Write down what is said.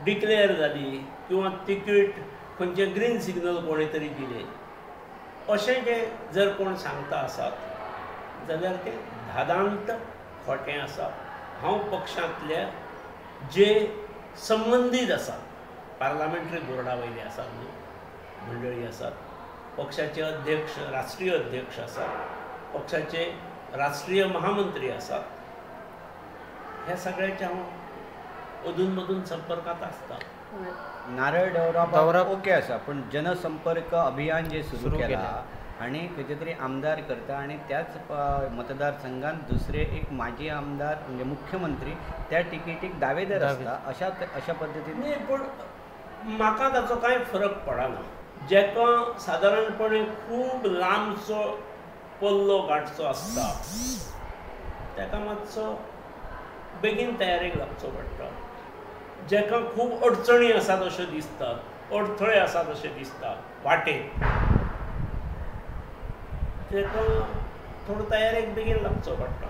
Declare जाली किंवा ticket खंयचे ग्रीन सिग्नल कोणी तरी दिले अशें जे जर कोण सांगता आसात जाल्यार ते धादांत खोटें आसा. हांव पक्षांतल्या जे संबंदीत आसात पार्लमेंटरी बोर्डा वयले आसात न्हू मंडळी आसात, पक्षाचे अध्यक्ष राष्ट्रीय अध्यक्ष आसात, पक्षाचे राष्ट्रीय महामंत्री आसात, ह्या सगळ्याचे हांव अधून मधून संपर्कात आसता. नारळ दवरप ओके आसा, पण जनसंपर्क अभियान जे सुरू केला आणि खंयचे तरी आमदार करता आणि त्याच मतदारसंघात दुसरे एक माजी आमदार म्हणजे मुख्यमंत्री त्या तिकेटीक दावेदार आसता अशा पद्दतीन. न्ही, पण म्हाका ताचो कांय फरक पडना. जेका सादारणपणे खूब लांबचो पल्लो गाठचो आसता ताका मातसो बेगीन तयारेक लागचो पडटा. जेका खूब अडचणी आसात अश्यो दिसतात, अडथळे आसात अशें दिसता वाटेक, ताका थोडो तयारेक बेगीन लागचो पडटा.